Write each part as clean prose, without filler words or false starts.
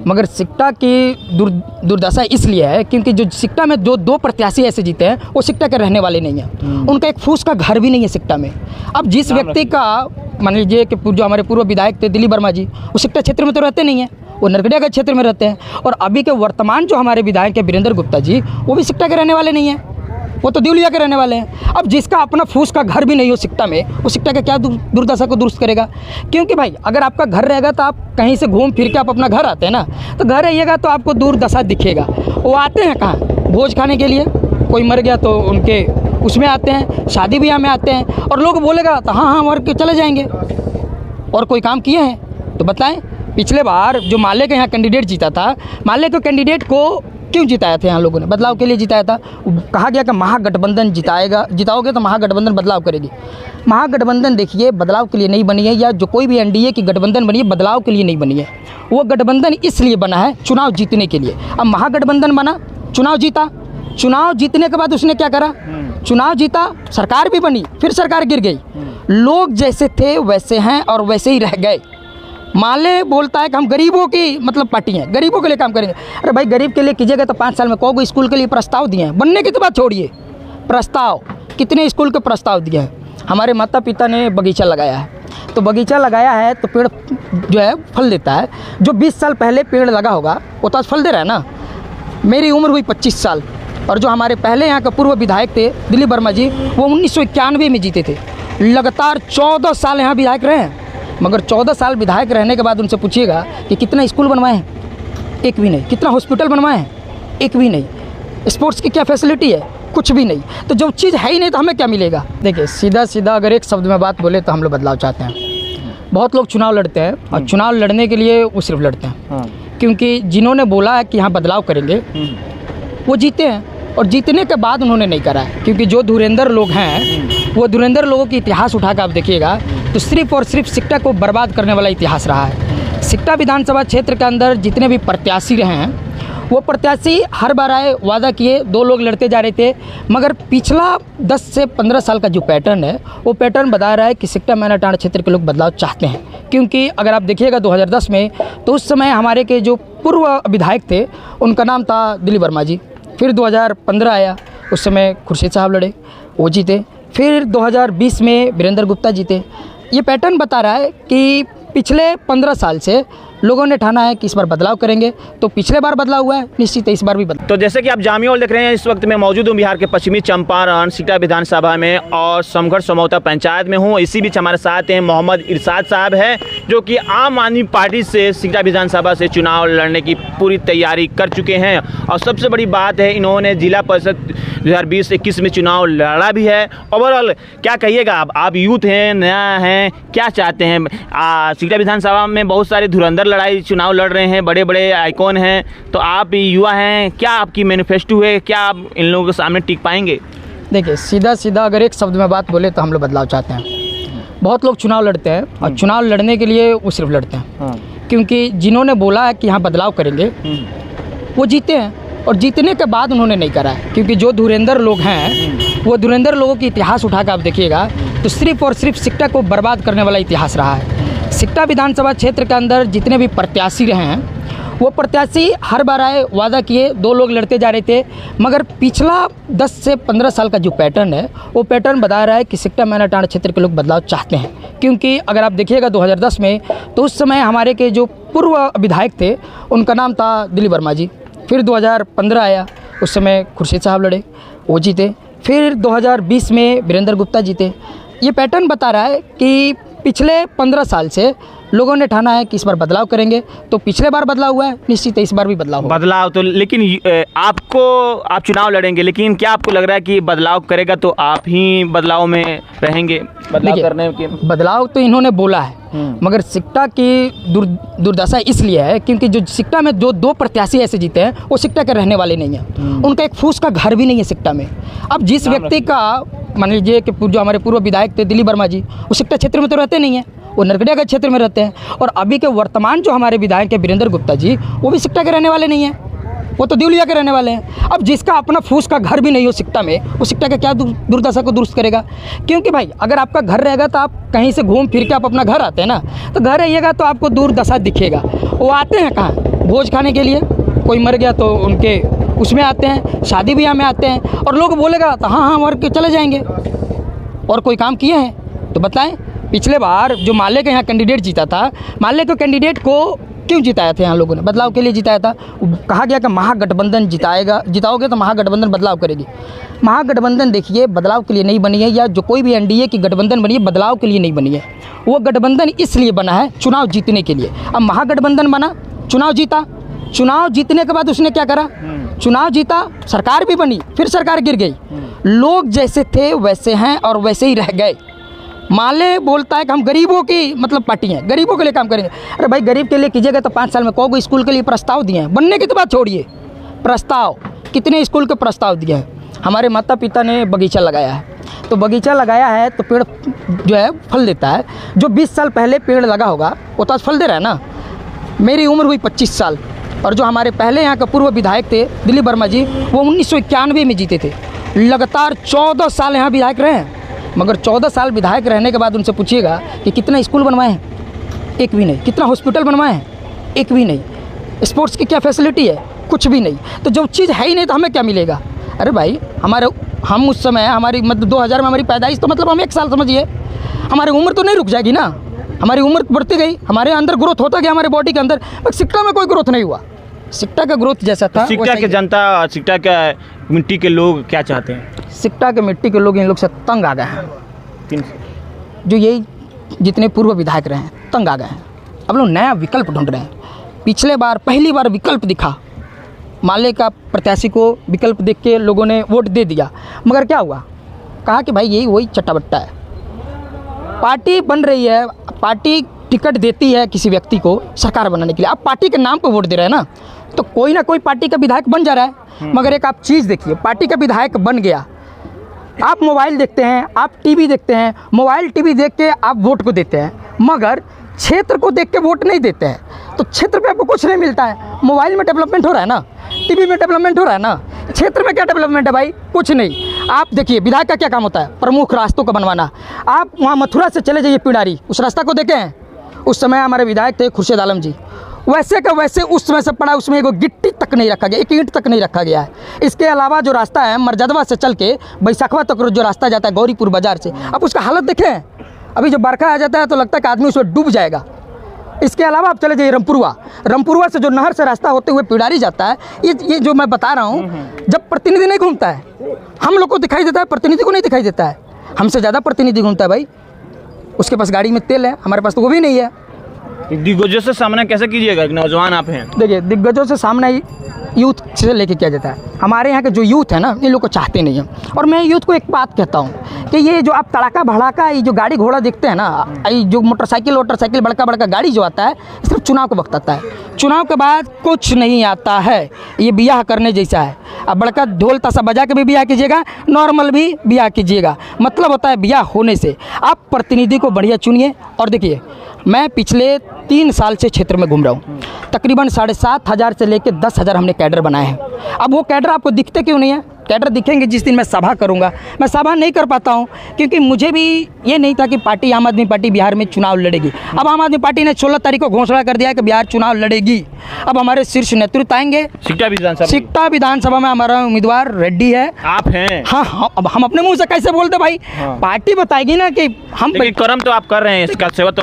मगर सिकटा की दुर्दशा इसलिए है क्योंकि जो सिकटा में जो 2 प्रत्याशी ऐसे जीते हैं वो सिकटा के रहने वाले नहीं हैं। उनका एक फूस का घर भी नहीं है सिकटा में। अब जिस व्यक्ति का मान लीजिए कि जो हमारे पूर्व विधायक थे दिलीप वर्मा जी, वो सिकटा क्षेत्र में तो रहते नहीं हैं, वो नरकटियागंज क्षेत्र में रहते हैं। और अभी के वर्तमान जो हमारे विधायक है वीरेंद्र गुप्ता जी, वो भी सिकटा के रहने वाले नहीं हैं, वो तो देवलिया के रहने वाले हैं। अब जिसका अपना फूस का घर भी नहीं हो सिकटा में, वो सिकटा के क्या दुर्दशा को दुरुस्त करेगा? क्योंकि भाई अगर आपका घर रहेगा तो आप कहीं से घूम फिर के आप अपना घर आते हैं ना, तो घर रहिएगा तो आपको दुर्दशा दिखेगा। वो आते हैं कहाँ? भोज खाने के लिए, कोई मर गया तो उनके उसमें आते हैं, शादी ब्याह में आते हैं, और लोग बोलेगा तो हाँ मर के चले जाएंगे। और कोई काम किए हैं तो बताएं। पिछले बार जो माले के यहाँ कैंडिडेट जीता था, माले के कैंडिडेट को क्यों जिताया था यहाँ लोगों ने? बदलाव के लिए जिताया था। कहा गया कि महागठबंधन जिताएगा, जिताओगे तो महागठबंधन बदलाव करेगी। महागठबंधन देखिए बदलाव के लिए नहीं बनी है, या जो कोई भी एनडीए की गठबंधन बनी है बदलाव के लिए नहीं बनी है। वो गठबंधन इसलिए बना है चुनाव जीतने के लिए। अब महागठबंधन बना, चुनाव जीता, चुनाव जीतने के बाद उसने क्या करा? चुनाव जीता, सरकार भी बनी, फिर सरकार गिर गई। लोग जैसे थे वैसे हैं और वैसे ही रह गए। माले बोलता है कि हम गरीबों की मतलब पार्टी हैं, गरीबों के लिए काम करेंगे। अरे भाई गरीब के लिए कीजिएगा तो 5 साल में कहोगे स्कूल के लिए प्रस्ताव दिए हैं, बनने की तो बात छोड़िए, प्रस्ताव कितने स्कूल के प्रस्ताव दिए हैं। हमारे माता पिता ने बगीचा लगाया है, तो बगीचा लगाया है तो पेड़ जो है फल देता है। जो 20 साल पहले पेड़ लगा होगा वो तो आज फल दे रहा है ना। मेरी उम्र हुई 25 साल, और जो हमारे पहले यहाँ के पूर्व विधायक थे दिलीप वर्मा जी, वो 1991 में जीते थे। लगातार 14 साल यहाँ विधायक रहे हैं। मगर 14 साल विधायक रहने के बाद उनसे पूछिएगा कि कितना स्कूल बनवाए हैं? एक भी नहीं। कितना हॉस्पिटल बनवाए हैं? एक भी नहीं। स्पोर्ट्स की क्या फैसिलिटी है? कुछ भी नहीं। तो जो चीज़ है ही नहीं तो हमें क्या मिलेगा? देखिए सीधा अगर एक शब्द में बात बोले तो हम लोग बदलाव चाहते हैं। बहुत लोग चुनाव लड़ते हैं और चुनाव लड़ने के लिए वो सिर्फ लड़ते हैं क्योंकि जिन्होंने बोला है कि यहाँ बदलाव करेंगे वो जीते हैं, और जीतने के बाद उन्होंने नहीं करा है। क्योंकि जो धुरंधर लोग हैं वो धुरंधर लोगों की इतिहास उठा कर आप देखिएगा तो सिर्फ और सिर्फ सिकटा को बर्बाद करने वाला इतिहास रहा है। सिकटा विधानसभा क्षेत्र के अंदर जितने भी प्रत्याशी रहे हैं वो प्रत्याशी हर बार आए, वादा किए, 2 लोग लड़ते जा रहे थे। मगर पिछला 10 से 15 साल का जो पैटर्न है वो पैटर्न बता रहा है कि सिकटा मैनाटांड क्षेत्र के लोग बदलाव चाहते हैं। क्योंकि अगर आप देखिएगा 2010 में तो उस समय हमारे के जो पूर्व विधायक थे उनका नाम था दिलीप वर्मा जी। फिर 2015 आया, उस समय खुर्शीद साहब लड़े, वो जीते। फिर 2020 में वीरेंद्र गुप्ता जीते। ये पैटर्न बता रहा है कि पिछले 15 साल से लोगों ने ठाना है कि इस बार बदलाव करेंगे। तो पिछले बार बदलाव हुआ है, निश्चित है इस बार भी बदलाव। तो जैसे कि आप जामिया हॉल देख रहे हैं, इस वक्त मैं मौजूद हूँ बिहार के पश्चिमी चंपारण सिकटा विधानसभा में और समघर समौता पंचायत में हूँ। इसी बीच हमारे साथ हैं मोहम्मद इरशाद साहब हैं जो कि आम आदमी पार्टी से सिकटा विधानसभा से चुनाव लड़ने की पूरी तैयारी कर चुके हैं। और सबसे बड़ी बात है इन्होंने जिला परिषद 2020-21 में चुनाव लड़ा भी है। ओवरऑल क्या कहिएगा आप यूथ हैं, नया हैं, क्या चाहते हैं? सिकटा विधानसभा में बहुत सारे धुरंधर लड़ाई चुनाव लड़ रहे हैं, बड़े बड़े आइकॉन हैं, तो आप युवा हैं, क्या आपकी मैनिफेस्टो है? क्या आप इन लोगों के सामने टिक पाएंगे? देखिए सीधा अगर एक शब्द में बात बोले तो हम लोग बदलाव चाहते हैं। बहुत लोग चुनाव लड़ते हैं और चुनाव लड़ने के लिए वो सिर्फ लड़ते हैं क्योंकि जिन्होंने बोला है कि यहाँ बदलाव करेंगे वो जीते हैं, और जीतने के बाद उन्होंने नहीं करा है। क्योंकि जो धुरंधर लोग हैं वो धुरंधर लोगों की इतिहास उठा कर आप देखिएगा तो सिर्फ और सिर्फ सिकटा को बर्बाद करने वाला इतिहास रहा है। सिकटा विधानसभा क्षेत्र के अंदर जितने भी प्रत्याशी रहे हैं वो प्रत्याशी हर बार आए, वादा किए, 2 लोग लड़ते जा रहे थे। मगर पिछला 10 से 15 साल का जो पैटर्न है वो पैटर्न बता रहा है कि सिकटा मैनाटांड क्षेत्र के लोग बदलाव चाहते हैं। क्योंकि अगर आप देखिएगा 2010 में तो उस समय हमारे के जो पूर्व विधायक थे उनका नाम था दिलीप वर्मा जी। फिर 2015 आया, उस समय खुर्शीद साहब लड़े, वो जीते। फिर 2020 में वीरेंद्र गुप्ता जीते। ये पैटर्न बता रहा है कि पिछले 15 साल से लोगों ने ठाना है कि इस बार बदलाव करेंगे। तो पिछले बार बदलाव हुआ है, निश्चित है इस बार भी बदलाव होगा। बदलाव तो लेकिन आप चुनाव लड़ेंगे, लेकिन क्या आपको लग रहा है कि बदलाव करेगा तो आप ही बदलाव में रहेंगे? बदलाव करने के बदलाव तो इन्होंने बोला है, मगर सिकटा की दुर्दशा इसलिए है क्योंकि जो सिकटा में जो 2 प्रत्याशी ऐसे जीते हैं वो सिकटा के रहने वाले नहीं हैं। उनका एक फूस का घर भी नहीं है सिकटा में। अब जिस व्यक्ति का मान लीजिए कि जो हमारे पूर्व विधायक थे दिलीप वर्मा जी, वो सिकटा क्षेत्र में तो रहते नहीं हैं, वो नरकटियागंज क्षेत्र में रहते हैं। और अभी के वर्तमान जो हमारे विधायक है वीरेंद्र गुप्ता जी, वो भी सिकटा के रहने वाले नहीं हैं, वो तो दिवलिया के रहने वाले हैं। अब जिसका अपना फूस का घर भी नहीं हो सिकटा में, वो सिकटा का क्या दुर्दशा को दुरुस्त करेगा? क्योंकि भाई अगर आपका घर रहेगा तो आप कहीं से घूम फिर के आप अपना घर आते हैं ना, तो घर रहिएगा तो आपको दुर्दशा दिखेगा। वो आते हैं कहाँ? भोज खाने के लिए, कोई मर गया तो उनके उसमें आते हैं, शादी ब्याह में आते हैं, और लोग बोलेगा तो हाँ मर के चले जाएंगे। और कोई काम किए हैं तो बताएं। पिछले बार जो माले के यहाँ कैंडिडेट जीता था, माले के कैंडिडेट को क्यों जिताया था यहाँ लोगों ने? बदलाव के लिए जिताया था। कहा गया कि महागठबंधन जिताओगे तो महागठबंधन बदलाव करेगी। महागठबंधन देखिए बदलाव के लिए नहीं बनी है, या जो कोई भी एनडीए की गठबंधन बनी है बदलाव के लिए नहीं बनी है। वो गठबंधन इसलिए बना है चुनाव जीतने के लिए। अब महागठबंधन बना, चुनाव जीता, चुनाव जीतने के बाद उसने क्या करा? चुनाव जीता, सरकार भी बनी, फिर सरकार गिर गई। लोग जैसे थे वैसे हैं और वैसे ही रह गए। माले बोलता है कि हम गरीबों की मतलब पार्टी हैं, गरीबों के लिए काम करेंगे। अरे भाई गरीब के लिए कीजिएगा तो 5 साल में कौन स्कूल के लिए प्रस्ताव दिए हैं? बनने की तो बात छोड़िए, प्रस्ताव कितने स्कूल के प्रस्ताव दिए हैं। हमारे माता पिता ने बगीचा लगाया है, तो बगीचा लगाया है तो पेड़ जो है फल देता है। जो 20 साल पहले पेड़ लगा होगा वो तो आज फल दे रहा है ना। मेरी उम्र हुई 25 साल, और जो हमारे पहले यहाँ के पूर्व विधायक थे दिलीप वर्मा जी, वो 1991 में जीते थे। लगातार 14 साल यहाँ विधायक रहे हैं। मगर 14 साल विधायक रहने के बाद उनसे पूछिएगा कि कितना स्कूल बनवाए हैं? एक भी नहीं। कितना हॉस्पिटल बनवाए हैं? एक भी नहीं। स्पोर्ट्स की क्या फैसिलिटी है? कुछ भी नहीं। तो जब चीज़ है ही नहीं तो हमें क्या मिलेगा? अरे भाई हम उस समय हमारी मतलब 2000 में हमारी पैदाइश, तो मतलब हम 1 साल समझिए, हमारी उम्र तो नहीं रुक जाएगी ना। हमारी उम्र बढ़ती गई, हमारे अंदर ग्रोथ होता गया हमारे बॉडी के अंदर। बस सिकटा में कोई ग्रोथ नहीं हुआ। सिकटा का ग्रोथ जैसा था, सिकटा के जनता, सिकटा के मिट्टी के लोग क्या चाहते हैं? सिकटा के मिट्टी के लोग इन लोग से तंग आ गए हैं। जो यही जितने पूर्व विधायक रहे हैं तंग आ गए हैं। अब लोग नया विकल्प ढूंढ रहे हैं। पिछले बार पहली बार विकल्प दिखा, माले का प्रत्याशी को विकल्प देख के लोगों ने वोट दे दिया। मगर क्या हुआ? कहा कि भाई यही वही चट्टाबट्टा है। पार्टी बन रही है, पार्टी टिकट देती है किसी व्यक्ति को सरकार बनाने के लिए। आप पार्टी के नाम पर वोट दे रहे हैं ना, तो कोई ना कोई पार्टी का विधायक बन जा रहा है। मगर एक आप चीज़ देखिए, पार्टी का विधायक बन गया, आप मोबाइल देखते हैं, आप टीवी देखते हैं, मोबाइल टीवी देख के आप वोट को देते हैं, मगर क्षेत्र को देख के वोट नहीं देते हैं। तो क्षेत्र पे आपको कुछ नहीं मिलता है। मोबाइल में डेवलपमेंट हो रहा है ना, टीवी में डेवलपमेंट हो रहा है ना, क्षेत्र में क्या डेवलपमेंट है भाई? कुछ नहीं। आप देखिए विधायक का क्या काम होता है? प्रमुख रास्तों का बनवाना। आप वहाँ मथुरा से चले जाइए पिंडारी, उस रास्ता को देखें हैं? उस समय हमारे विधायक थे खुर्शीद आलम जी, वैसे का वैसे उस समय से पड़ा, उसमें एक गिट्टी तक नहीं रखा गया, एक ईंट तक नहीं रखा गया है। इसके अलावा जो रास्ता है मर्यादवा से चल के बैसाखवा तक जो रास्ता जाता है गौरीपुर बाजार से, अब उसका हालत देखें। अभी जब बरखा आ जाता है तो लगता है कि आदमी उसमें डूब जाएगा। इसके अलावा आप चले जाइए रमपुरवा से जो नहर से रास्ता होते हुए पिंडारी जाता है, ये जो मैं बता रहा हूँ, जब प्रतिनिधि नहीं घूमता है, हम लोग को दिखाई देता है, प्रतिनिधि को नहीं दिखाई देता है। हमसे ज़्यादा प्रतिनिधि घूमता है भाई। उसके पास गाड़ी में तेल है, हमारे पास तो वो भी नहीं है। दिग्गजों से सामना कैसे कीजिएगा? नौजवान आप हैं। देखिए दिग्गजों से सामना यूथ से लेके किया जाता है। हमारे यहाँ के जो यूथ है ना, ये लोग को चाहते नहीं हैं। और मैं यूथ को एक बात कहता हूँ कि ये जो आप तड़ाका भड़ाका ये जो गाड़ी घोड़ा देखते हैं ना, ये जो मोटरसाइकिल बड़का बड़का गाड़ी जो आता है, सिर्फ चुनाव के वक्त आता है। चुनाव के बाद कुछ नहीं आता है। ये बियाह करने जैसा है। अब बड़का ढोल ताशा बजा के भी बियाह कीजिएगा, नॉर्मल भी बियाह कीजिएगा, मतलब होता है बियाह होने से। आप प्रतिनिधि को बढ़िया चुनिए। और देखिए मैं पिछले 3 साल से क्षेत्र में घूम रहा हूँ, तकरीबन 7,500 से लेकर 10,000 हमने कैडर बनाए हैं। अब वो कैडर आपको दिखते क्यों नहीं है? कैडर दिखेंगे जिस दिन मैं सभा करूंगा। मैं सभा नहीं कर पाता हूं क्योंकि मुझे भी ये नहीं था कि पार्टी आम आदमी पार्टी बिहार में चुनाव लड़ेगी। अब आम आदमी पार्टी ने 16 तारीख को घोषणा कर दिया है कि बिहार चुनाव लड़ेगी। अब हमारे शीर्ष नेतृत्व आएंगे। सिकटा विधानसभा में हमारा उम्मीदवार रेड्डी है। आप हैं? हाँ। अब हम अपने मुँह से कैसे बोलते भाई? पार्टी बताएगी ना कि हम कर्म तो आप कर रहे हैं, इसका सेवा तो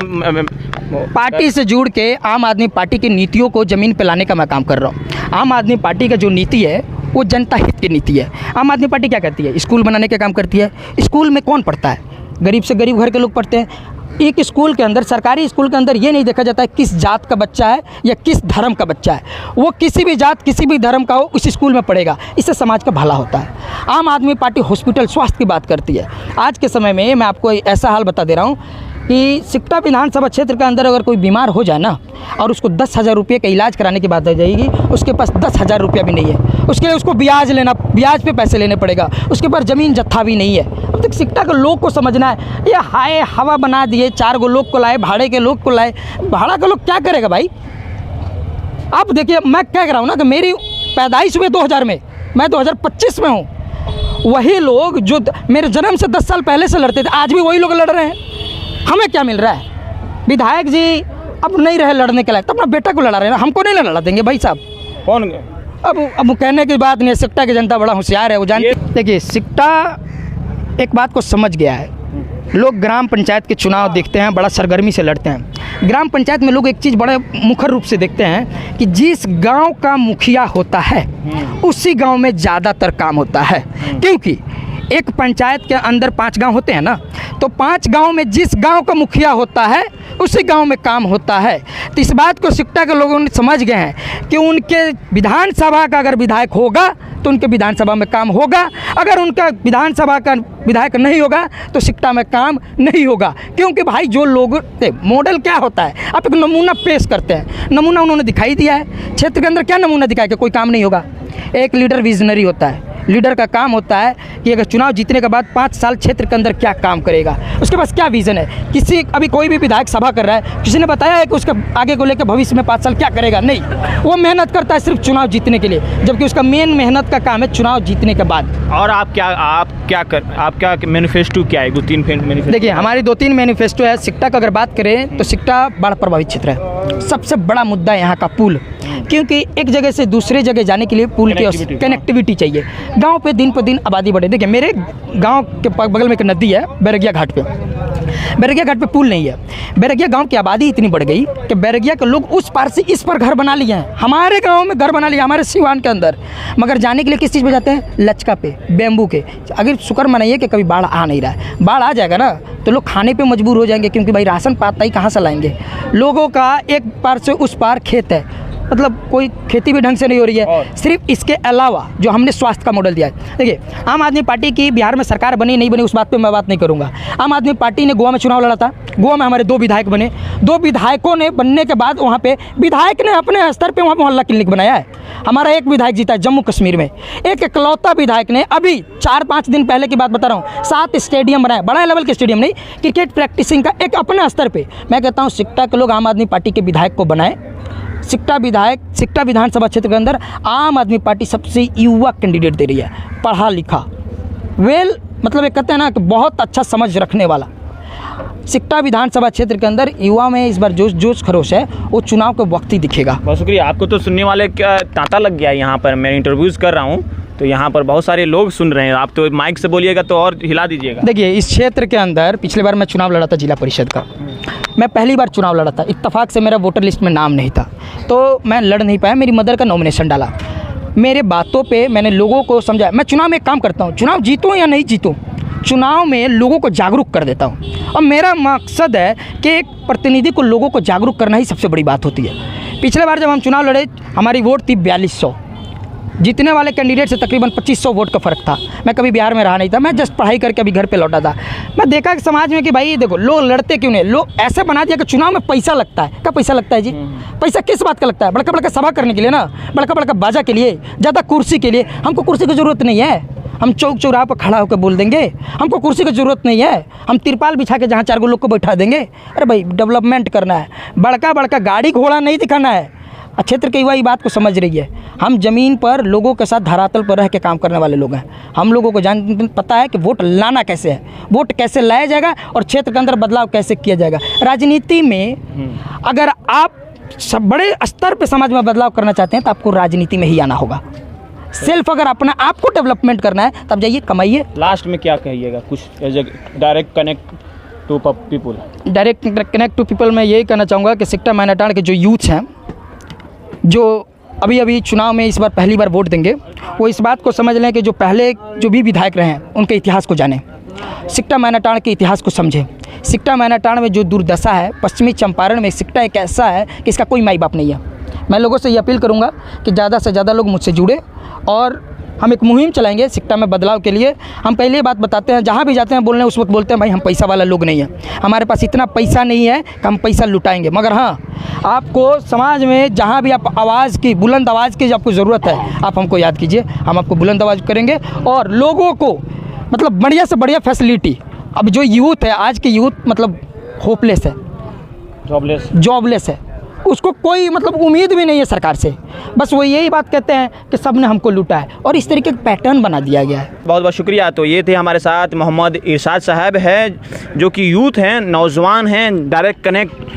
पार्टी से जुड़ के आम आदमी पार्टी की नीतियों को ज़मीन पे लाने का मैं काम कर रहा हूँ। आम आदमी पार्टी का जो नीति है वो जनता हित की नीति है। आम आदमी पार्टी क्या करती है? स्कूल बनाने का काम करती है। स्कूल में कौन पढ़ता है? गरीब से गरीब घर के लोग पढ़ते हैं। एक स्कूल के अंदर, सरकारी स्कूल के अंदर ये नहीं देखा जाता है किस जात का बच्चा है या किस धर्म का बच्चा है। वो किसी भी जात किसी भी धर्म का हो उस स्कूल में पढ़ेगा, इससे समाज का भला होता है। आम आदमी पार्टी हॉस्पिटल स्वास्थ्य की बात करती है। आज के समय में मैं आपको ऐसा हाल बता दे रहा हूँ कि सिकटा विधानसभा क्षेत्र के अंदर अगर कोई बीमार हो जाए ना और उसको 10,000 रुपये का इलाज कराने की बात आ जाएगी, उसके पास 10,000 रुपया भी नहीं है, उसके लिए उसको ब्याज पे पैसे लेने पड़ेगा, उसके पास ज़मीन जत्था भी नहीं है। अब तक सिकटा के लोग को समझना है। ये हाय हवा बना दिए, 4 गो लोग को लाए, भाड़े के लोग को लाए। भाड़ा का लोग क्या करेगा भाई? आप देखिए मैं क्या कह रहा हूँ ना कि मेरी पैदाइश हुए 2000 में, मैं 2025 में हूँ। वही लोग जो मेरे जन्म से 10 साल पहले से लड़ते थे, आज भी वही लोग लड़ रहे हैं। हमें क्या मिल रहा है? विधायक जी अब नहीं रहे लड़ने के लायक, तो अपना बेटा को लड़ा रहे हैं ना, हमको नहीं लड़ा देंगे भाई साहब। कौन? अब कहने की बात नहीं है, सिकटा की जनता बड़ा होशियार है, वो जानते। देखिए सिकटा एक बात को समझ गया है। लोग ग्राम पंचायत के चुनाव देखते हैं, बड़ा सरगर्मी से लड़ते हैं। ग्राम पंचायत में लोग एक चीज़ बड़े मुखर रूप से देखते हैं कि जिस गांव का मुखिया होता है उसी गांव में ज़्यादातर काम होता है। क्योंकि एक पंचायत के अंदर 5 गांव होते हैं ना, तो 5 गांव में जिस गांव का मुखिया होता है उसी गांव में काम होता है। तो इस बात को सिकटा के लोगों ने समझ गए हैं कि उनके विधानसभा का अगर विधायक होगा तो उनके विधानसभा में काम होगा, अगर उनका विधानसभा का विधायक नहीं होगा तो सिकटा में काम नहीं होगा। क्योंकि भाई जो लोग मॉडल क्या होता है, आप एक नमूना पेश करते हैं, नमूना उन्होंने दिखाई दिया है। क्षेत्र के अंदर क्या नमूना दिखाया कि कोई काम नहीं होगा। एक लीडर विजनरी होता है, लीडर का काम होता है कि अगर चुनाव जीतने के बाद 5 साल क्षेत्र के अंदर क्या काम करेगा, उसके पास क्या विज़न है। किसी अभी कोई भी विधायक सभा कर रहा है, किसी ने बताया है कि उसके आगे को लेकर भविष्य में 5 साल क्या करेगा? नहीं, वो मेहनत करता है सिर्फ चुनाव जीतने के लिए, जबकि उसका मेन मेहनत का काम है चुनाव जीतने के बाद। और आप क्या मैनिफेस्टो क्या है? 2-3 मैनिफेस्टो। देखिए हमारी 2-3 मैनिफेस्टो है। सिकटा का अगर बात करें तो सिकटा बाढ़ प्रभावित क्षेत्र है। सबसे बड़ा मुद्दा यहाँ का पुल, क्योंकि एक जगह से दूसरे जगह जाने के लिए पुल की कनेक्टिविटी चाहिए। गांव पे दिन आबादी बढ़े। देखिए मेरे गांव के बगल में एक नदी है बैरगिया घाट पे। बैरगिया घाट पे पुल नहीं है। बैरगिया गांव की आबादी इतनी बढ़ गई कि बैरगिया के लोग उस पार से इस पर घर बना लिए हैं। हमारे गांव में घर बना लिया, हमारे सिवान के अंदर, मगर जाने के लिए किस चीज़ पे जाते हैं? लचका पे, बेम्बू के। अगर शुक्र मनाइए कि कभी बाढ़ आ नहीं रहा है। बाढ़ आ जाएगा ना तो लोग खाने पे मजबूर हो जाएंगे, क्योंकि भाई राशन पाता ही कहाँ से लाएंगे। लोगों का एक पार से उस पार खेत है, मतलब कोई खेती भी ढंग से नहीं हो रही है। सिर्फ इसके अलावा जो हमने स्वास्थ्य का मॉडल दिया है, देखिए आम आदमी पार्टी की बिहार में सरकार बनी नहीं बनी उस बात पे मैं बात नहीं करूंगा। आम आदमी पार्टी ने गोवा में चुनाव लड़ा था, गोवा में हमारे 2 विधायक बने। 2 विधायकों ने बनने के बाद वहाँ पे विधायक ने अपने स्तर पे वहाँ मोहल्ला क्लिनिक बनाया है। हमारा एक विधायक जीता है जम्मू कश्मीर में, एक इकलौता विधायक ने अभी 4-5 दिन पहले की बात बता रहा हूँ 7 स्टेडियम बनाए, बड़ा लेवल के स्टेडियम नहीं, क्रिकेट प्रैक्टिसिंग का एक अपने स्तर पर। मैं कहता हूँ सिकटा के लोग आम आदमी पार्टी के विधायक को बनाए। सिकटा विधानसभा क्षेत्र के अंदर आम आदमी पार्टी सबसे युवा कैंडिडेट दे रही है, पढ़ा लिखा, मतलब एक कहते हैं ना कि बहुत अच्छा समझ रखने वाला। सिकटा विधानसभा क्षेत्र के अंदर युवा में इस बार जोश खरोश है, वो चुनाव के वक्त ही दिखेगा। बहुत शुक्रिया। आपको तो सुनने वाले क्या तांता लग गया। यहाँ पर मैं इंटरव्यूज़ कर रहा हूँ तो यहाँ पर बहुत सारे लोग सुन रहे हैं। आप तो माइक से बोलिएगा तो और हिला दीजिएगा। देखिए इस क्षेत्र के अंदर पिछली बार मैं चुनाव लड़ा था जिला परिषद का, मैं पहली बार चुनाव लड़ा था। इत्तेफाक से मेरा वोटर लिस्ट में नाम नहीं था तो मैं लड़ नहीं पाया, मेरी मदर का नॉमिनेशन डाला। मेरे बातों पे मैंने लोगों को समझाया। मैं चुनाव में एक काम करता हूँ, चुनाव जीतूँ या नहीं जीतूँ, चुनाव में लोगों को जागरूक कर देता हूँ। और मेरा मकसद है कि एक प्रतिनिधि को लोगों को जागरूक करना ही सबसे बड़ी बात होती है। पिछले बार जब हम चुनाव लड़े हमारी वोट थी 4200, जीतने वाले कैंडिडेट से तकरीबन 2500 वोट का फ़र्क था। मैं कभी बिहार में रहा नहीं था, मैं जस्ट पढ़ाई करके अभी घर पे लौटा था। मैं देखा कि समाज में कि भाई देखो लोग लड़ते क्यों नहीं, लोग ऐसे बना दिया कि चुनाव में पैसा लगता है। क्या पैसा लगता है जी? पैसा किस बात का लगता है? बड़का बड़का सभा करने के लिए ना, बड़का बड़का बाजा के लिए, ज़्यादा कुर्सी के लिए। हमको कुर्सी की ज़रूरत नहीं है, हम चौक चौराहा पर खड़ा होकर बोल देंगे। हमको कुर्सी की ज़रूरत नहीं है, हम तिरपाल बिछा के जहाँ 4 लोग को बैठा देंगे। अरे भाई डेवलपमेंट करना है, बड़का बड़का गाड़ी घोड़ा नहीं दिखाना है। क्षेत्र के युवा ये बात को समझ रही है। हम ज़मीन पर लोगों के साथ धरातल पर रह के काम करने वाले लोग हैं। हम लोगों को पता है कि वोट लाना कैसे है, वोट कैसे लाया जाएगा और क्षेत्र के अंदर बदलाव कैसे किया जाएगा। राजनीति में अगर आप सब बड़े स्तर पर समाज में बदलाव करना चाहते हैं तो आपको राजनीति में ही आना होगा। सेल्फ अगर अपना आपको डेवलपमेंट करना है तब जाइए कमाइए। लास्ट में क्या कहिएगा कुछ direct connect to people? Direct connect to people मैं यही कहना चाहूँगा कि सिकटा मैनाटांड के जो यूथ हैं जो अभी चुनाव में इस बार पहली बार वोट देंगे, वो इस बात को समझ लें कि जो पहले जो भी विधायक रहे हैं उनके इतिहास को जानें, सिकटा मैनाटांड के इतिहास को समझें। सिकटा मैनाटांड में जो दुर्दशा है, पश्चिमी चंपारण में सिकटा एक ऐसा है कि इसका कोई माई बाप नहीं है। मैं लोगों से ये अपील करूंगा कि ज़्यादा से ज़्यादा लोग मुझसे जुड़े और हम एक मुहिम चलाएंगे सिकटा में बदलाव के लिए। हम पहले ये बात बताते हैं, जहाँ भी जाते हैं बोलने उस वक्त बोलते हैं भाई हम पैसा वाला लोग नहीं हैं, हमारे पास इतना पैसा नहीं है कि हम पैसा लुटाएंगे। मगर हाँ, आपको समाज में जहाँ भी आप आवाज़ की, बुलंद आवाज़ की आपको ज़रूरत है, आप हमको याद कीजिए, हम आपको बुलंद आवाज़ करेंगे और लोगों को मतलब बढ़िया से बढ़िया फैसिलिटी। अब जो यूथ है, आज की यूथ मतलब होपलेस है, जॉबलेस है। उसको कोई मतलब उम्मीद भी नहीं है सरकार से। बस वो यही बात कहते हैं कि सब ने हमको लूटा है, और इस तरीके का पैटर्न बना दिया गया है। बहुत बहुत शुक्रिया। तो ये थे हमारे साथ मोहम्मद इरशाद साहब है, जो कि यूथ हैं, नौजवान हैं, डायरेक्ट कनेक्ट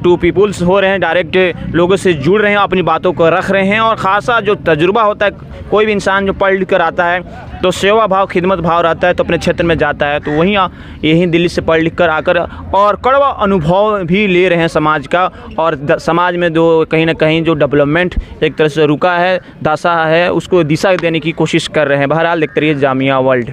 टू पीपुल्स हो रहे हैं, डायरेक्ट लोगों से जुड़ रहे हैं, अपनी बातों को रख रहे हैं। और ख़ासा जो तजुर्बा होता है, कोई भी इंसान जो पढ़ लिख कर आता है तो सेवा भाव, खिदमत भाव रहता है, तो अपने क्षेत्र में जाता है। तो वहीं यहीं दिल्ली से पढ़ लिख कर आकर और कड़वा अनुभव भी ले रहे हैं समाज का, और समाज में जो कहीं ना कहीं जो डेवलपमेंट एक तरह से रुका है, दासा है, उसको दिशा देने की कोशिश कर रहे हैं। बहरहाल देखते रहिए जामिया वर्ल्ड।